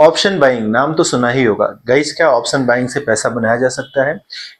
Option buying नाम तो सुना ही होगा गाइस। क्या ऑप्शन बाइंग से पैसा बनाया जा सकता है?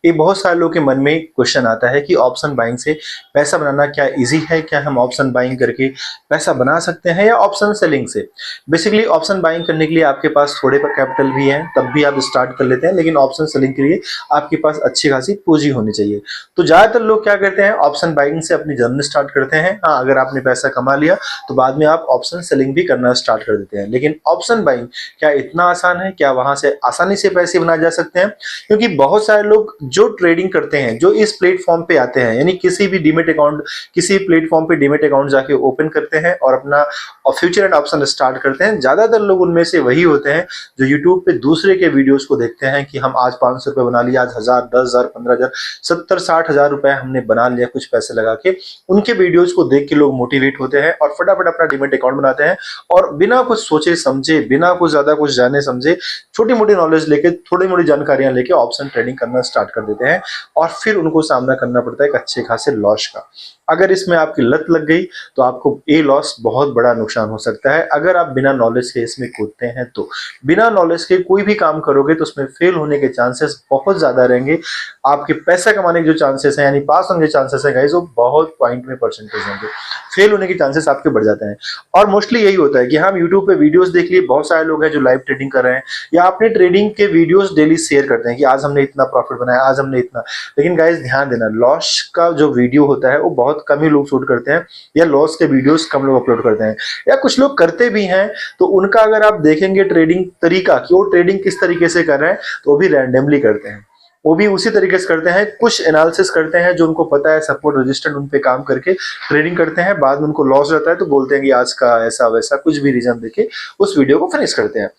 ये बहुत सारे लोगों के मन में क्वेश्चन आता है कि ऑप्शन बाइंग से पैसा बनाना क्या इजी है? क्या हम ऑप्शन बाइंग करके पैसा बना सकते हैं या ऑप्शन सेलिंग से? बेसिकली ऑप्शन बाइंग करने के लिए आपके पास थोड़े पर कैपिटल भी है तब भी आप स्टार्ट कर लेते हैं, लेकिन ऑप्शन सेलिंग के लिए आपके पास अच्छी खासी पूंजी होनी चाहिए। तो ज्यादातर लोग क्या करते हैं, ऑप्शन बाइंग से अपनी जर्नी स्टार्ट करते हैं। हाँ, अगर आपने पैसा कमा लिया तो बाद में आप ऑप्शन सेलिंग भी करना स्टार्ट कर देते हैं। लेकिन ऑप्शन बाइंग क्या इतना आसान है? क्या वहां से आसानी से पैसे बनाए जा सकते हैं? क्योंकि बहुत सारे लोग जो ट्रेडिंग करते हैं, जो इस प्लेटफॉर्म पे आते हैं, यानी किसी भी डीमेट अकाउंट, किसी प्लेटफॉर्म पे डीमेट अकाउंट जाके ओपन करते हैं और अपना फ्यूचर एंड ऑप्शन स्टार्ट करते हैं, ज्यादातर लोग उनमें से वही होते हैं जो यूट्यूब पे दूसरे के वीडियोस को देखते हैं कि हम आज 500 रुपए बना लिया, आज 1000, 10,000, 15,000, 70-60,000 रुपए हमने बना लिया कुछ पैसे लगा के। उनके वीडियोस को देख के लोग मोटिवेट होते हैं और फटाफट अपना डीमेट अकाउंट बनाते हैं और बिना कुछ सोचे समझे, बिना कुछ ज्यादा कुछ जाने समझे, छोटी मोटी नॉलेज लेके, थोड़ी मोटी जानकारियां लेके ऑप्शन ट्रेडिंग करना स्टार्ट कर देते हैं और फिर उनको सामना करना पड़ता है एक अच्छे खासे लॉस का। अगर इसमें आपकी लत लग गई तो आपको ये लॉस बहुत बड़ा नुकसान हो सकता है। अगर आप बिना नॉलेज के इसमें कूदते हैं तो बिना नॉलेज के कोई भी काम करोगे तो उसमें फेल होने के चांसेस बहुत ज्यादा रहेंगे। आपके पैसा कमाने के जो चांसेस हैं, यानी पास होने के चांसेस हैं गाइस, वो बहुत पॉइंट में परसेंटेज होंगे। फेल होने के चांसेस आपके बढ़ जाते हैं। और मोस्टली यही होता है कि हम यूट्यूब पे वीडियोस देख लिए, बहुत सारे लोग हैं जो लाइव ट्रेडिंग कर रहे हैं या अपने ट्रेडिंग के वीडियोस डेली शेयर करते हैं कि आज हमने इतना प्रॉफिट बनाया, आज हमने इतना। लेकिन गाइस ध्यान देना, लॉस का जो वीडियो होता है वो बहुत कम ही लोग शूट करते हैं या लॉस के वीडियोस कम लोग अपलोड करते हैं, या कुछ लोग करते भी हैं तो उनका अगर आप देखेंगे ट्रेडिंग तरीका कि वो ट्रेडिंग किस तरीके से कर रहे हैं, तो वो भी रैंडमली करते हैं, वो भी उसी तरीके से करते हैं। कुछ एनालिसिस करते हैं जो उनको पता है, सपोर्ट रजिस्टेंट उन पे काम करके ट्रेडिंग करते हैं, बाद में उनको लॉस रहता है तो बोलते हैं कि आज का ऐसा वैसा कुछ भी रीजन देके उस वीडियो को फिनिश करते हैं।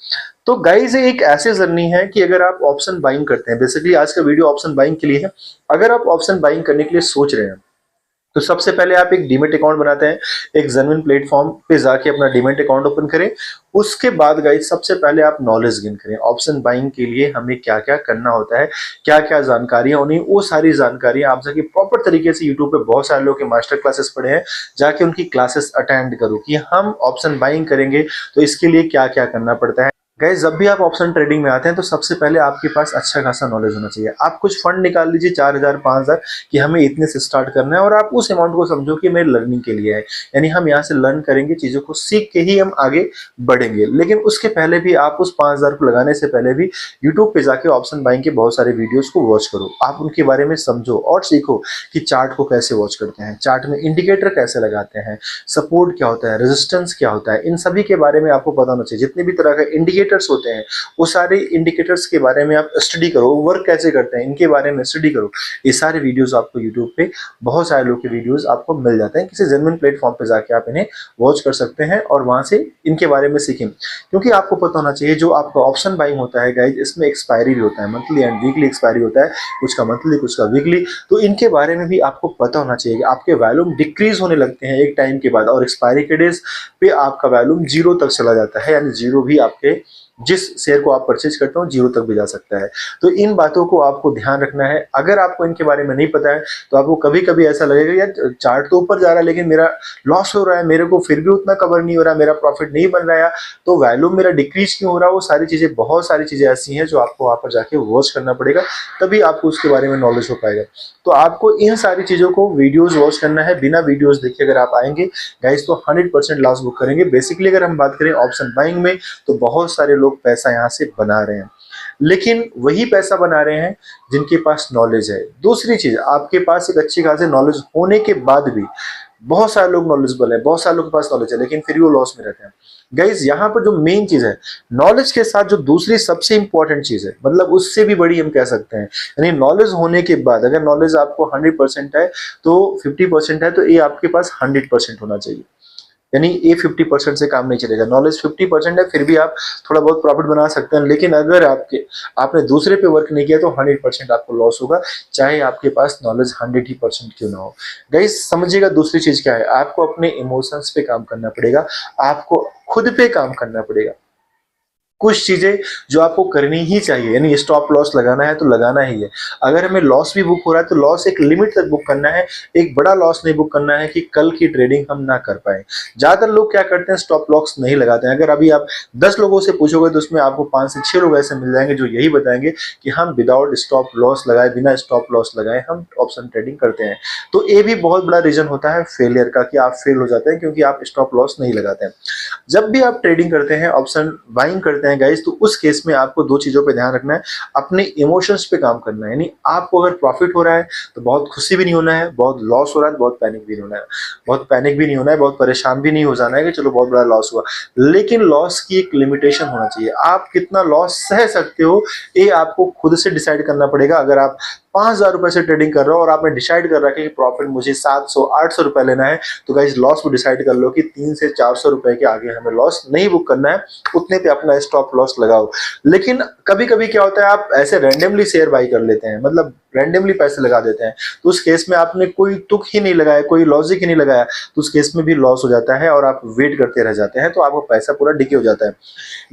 तो गाइज एक ऐसी जर्नी है कि अगर आप ऑप्शन बाइंग करते हैं, बेसिकली आज का वीडियो ऑप्शन बाइंग के लिए है। अगर आप ऑप्शन बाइंग करने के लिए सोच रहे हैं तो सबसे पहले आप एक डीमेट अकाउंट बनाते हैं, एक जेन्युइन प्लेटफॉर्म पे जाके अपना डीमेट अकाउंट ओपन करें। उसके बाद गाइस सबसे पहले आप नॉलेज गेन करें। ऑप्शन बाइंग के लिए हमें क्या क्या करना होता है, क्या क्या जानकारियां होनी, वो सारी जानकारियां आप जाके प्रॉपर तरीके से यूट्यूब पे बहुत सारे लोग के मास्टर क्लासेस पढ़े हैं, जाके उनकी क्लासेस अटेंड करो कि हम ऑप्शन बाइंग करेंगे तो इसके लिए क्या क्या करना पड़ता है। गाइस जब भी आप ऑप्शन ट्रेडिंग में आते हैं तो सबसे पहले आपके पास अच्छा खासा नॉलेज होना चाहिए। आप कुछ फंड निकाल लीजिए 4,000, 5,000 कि हमें इतने से स्टार्ट करना है और आप उस अमाउंट को समझो कि मेरे लर्निंग के लिए है, यानी हम यहाँ से लर्न करेंगे, चीजों को सीख के ही हम आगे बढ़ेंगे। लेकिन उसके पहले भी आप उस 5,000 को लगाने से पहले भी यूट्यूब पे जाके ऑप्शन बाइंग के बहुत सारे वीडियोस को वॉच करो, आप उनके बारे में समझो और सीखो कि चार्ट को कैसे वॉच करते हैं, चार्ट में इंडिकेटर कैसे लगाते हैं, सपोर्ट क्या होता है, रेजिस्टेंस क्या होता है, इन सभी के बारे में आपको पता होना चाहिए। जितने भी तरह के इंडिकेटर्स होते हैं वो सारे इंडिकेटर्स के बारे में आप स्टडी करो, वर्क कैसे करते हैं इनके बारे में स्टडी करो। ये सारे वीडियोस आपको यूट्यूब पे बहुत सारे लोग के वीडियोस आपको मिल जाते हैं, किसी जेन्युइन प्लेटफॉर्म पे जाके आप इन्हें वॉच कर सकते हैं और वहां से इनके बारे में सीखें। क्योंकि आपको पता होना चाहिए जो आपका ऑप्शन बाइंग होता है गाइज, इसमें एक्सपायरी भी होता है, मंथली एंड वीकली एक्सपायरी होता है, कुछ का मंथली कुछ का वीकली। तो इनके बारे में भी आपको पता होना चाहिए कि आपके वैल्यूम डिक्रीज होने लगते हैं एक टाइम के बाद और एक्सपायरी के डेज पे आपका वैल्यूम जीरो तक चला जाता है, यानी जीरो भी आपके जिस शेयर को आप परचेज करते हो जीरो तक भी जा सकता है। तो इन बातों को आपको ध्यान रखना है। अगर आपको इनके बारे में नहीं पता है तो आपको कभी कभी ऐसा लगेगा यार चार्ट तो ऊपर जा रहा है लेकिन मेरा लॉस हो रहा है, मेरे को फिर भी उतना कवर नहीं हो रहा, मेरा प्रॉफिट नहीं बन रहा है, तो वैल्यू मेरा डिक्रीज क्यों हो रहा है। वो सारी चीजें, बहुत सारी चीजें ऐसी हैं जो आपको वहां पर जाके वॉच करना पड़ेगा, तभी आपको उसके बारे में नॉलेज हो पाएगा। तो आपको इन सारी चीजों को वीडियोज वॉच करना है। बिना वीडियोज देखे अगर आप आएंगे गाइस तो 100% लॉस बुक करेंगे। बेसिकली अगर हम बात करें ऑप्शन बाइंग में तो बहुत सारे लोग पैसा यहाँ से बना रहे हैं, लेकिन वही पैसा बना रहे हैं जिनके पास नॉलेज है। दूसरी चीज, आपके पास एक अच्छी खासी नॉलेज होने के बाद भी बहुत सारे लोग नॉलेजेबल है, बहुत सारे लोगों के पास नॉलेज है लेकिन फिर भी वो लॉस में रहते हैं। गाइज यहाँ पर जो मेन चीज है, नॉलेज के साथ जो दूसरी सबसे इंपॉर्टेंट चीज है, मतलब उससे भी बड़ी हम कह सकते हैं, यानी नॉलेज होने के बाद अगर नॉलेज आपको 100% है तो 50% है तो ये आपके पास 100% होना चाहिए। यानी ये 50% से काम नहीं चलेगा। नॉलेज 50% है फिर भी आप थोड़ा बहुत प्रॉफिट बना सकते हैं, लेकिन अगर आपने दूसरे पे वर्क नहीं किया तो 100% आपको लॉस होगा, चाहे आपके पास नॉलेज 100% क्यों ना हो। गाइस समझिएगा दूसरी चीज क्या है, आपको अपने इमोशंस पे काम करना पड़ेगा, आपको खुद पे काम करना पड़ेगा। कुछ चीजें जो आपको करनी ही चाहिए, यानी स्टॉप लॉस लगाना है तो लगाना ही है। अगर हमें लॉस भी बुक हो रहा है तो लॉस एक लिमिट तक बुक करना है, एक बड़ा लॉस नहीं बुक करना है कि कल की ट्रेडिंग हम ना कर पाए। ज्यादातर लोग क्या करते हैं, स्टॉप लॉस नहीं लगाते हैं। अगर अभी आप 10 लोगों से पूछोगे तो उसमें आपको 5 से 6 लोग ऐसे मिल जाएंगे जो यही बताएंगे कि हम विदाउट स्टॉप लॉस लगाए, बिना स्टॉप लॉस लगाए हम ऑप्शन ट्रेडिंग करते हैं। तो ये भी बहुत बड़ा रीजन होता है फेलियर का कि आप फेल हो जाते हैं क्योंकि आप स्टॉप लॉस नहीं लगाते हैं। जब भी आप ट्रेडिंग करते हैं, ऑप्शन बाइंग करते हैं गाइस, तो उस केस में आपको दो चीजों पे ध्यान रखना है। अपने इमोशंस पे काम करना है, यानी आपको अगर प्रॉफिट हो रहा है तो बहुत खुशी भी नहीं होना है, बहुत लॉस हो रहा है तो बहुत पैनिक भी नहीं होना है। बहुत पैनिक भी नहीं होना है, बहुत परेशान भी नहीं हो जाना है कि चलो बहुत बड़ा लॉस हुआ। लेकिन लॉस की एक लिमिटेशन होना चाहिए। आप कितना लॉस सह सकते हो ये आपको खुद से डिसाइड करना पड़ेगा। अगर आप 5,000 रुपए से ट्रेडिंग कर रहे हो और आपने डिसाइड कर रखा है कि प्रॉफिट मुझे 700-800 रुपए लेना है, तो गाइस लॉस को डिसाइड कर लो कि 300 से 400 रुपए के आगे हमें लॉस नहीं बुक करना है, उतने पे अपना स्टॉप लॉस लगाओ। लेकिन कभी कभी क्या होता है, आप ऐसे रैंडमली शेयर बाई कर लेते हैं, मतलब रैंडमली पैसे लगा देते हैं, तो उस केस में आपने कोई तुक ही नहीं लगाया, कोई लॉजिक ही नहीं लगाया, तो उस केस में भी लॉस हो जाता है और आप वेट करते रह जाते हैं, तो आपका पैसा पूरा डिके हो जाता है।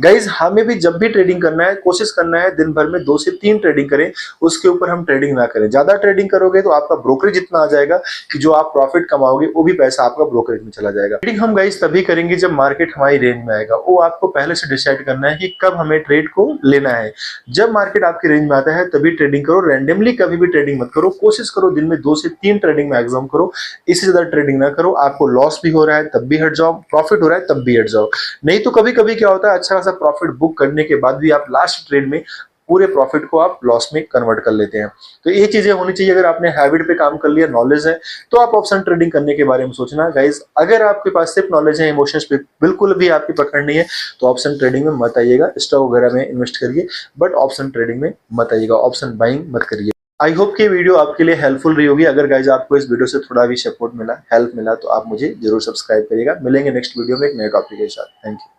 गाइज हमें भी जब भी ट्रेडिंग करना है, कोशिश करना है दिन भर में 2 से 3 ट्रेडिंग करें, उसके ऊपर हम ट्रेडिंग ना करें। ज्यादा ट्रेडिंग करोगे तो आपका ब्रोकरेज इतना आ जाएगा कि जो आप प्रॉफिट कमाओगे वो भी पैसा आपका ब्रोकरेज में चला जाएगा। ट्रेडिंग हम गाइज तभी करेंगे जब मार्केट हमारी रेंज में आएगा। वो आपको पहले से डिसाइड करना है कि कब हमें ट्रेड को लेना है। जब मार्केट आपकी रेंज में आता है तभी ट्रेडिंग करो, रैंडमली कभी भी ट्रेडिंग मत करो। कोशिश करो दिन में 2 से 3 ट्रेडिंग मैक्सिमम करो, इससे ज्यादा ट्रेडिंग ना करो। आपको लॉस भी हो रहा है तब भी हट जाओ, प्रॉफिट हो रहा है तब भी हट जाओ। नहीं तो कभी कभी क्या होता है, अच्छा खासा प्रॉफिट बुक करने के बाद भी आप लास्ट ट्रेड में पूरे प्रॉफिट को आप लॉस में कन्वर्ट कर लेते हैं। तो ये चीजें होनी चाहिए। अगर आपने हैबिट पे काम कर लिया, नॉलेज है, तो आप ऑप्शन ट्रेडिंग करने के बारे में सोचना। गाइस अगर आपके पास सिर्फ नॉलेज है, इमोशंस पे बिल्कुल भी आपकी पकड़ नहीं है, तो ऑप्शन ट्रेडिंग में मत आइएगा। स्टॉक वगैरह में इन्वेस्ट करिए, बट ऑप्शन ट्रेडिंग में मत आइएगा, ऑप्शन बाइंग मत करिए। आई होप कि वीडियो आपके लिए हेल्पफुल रही होगी। अगर गाइज आपको इस वीडियो से थोड़ा भी सपोर्ट मिला, हेल्प मिला, तो आप मुझे जरूर सब्सक्राइब करिएगा। मिलेंगे नेक्स्ट वीडियो में एक नए टॉपिक के साथ। Thank you.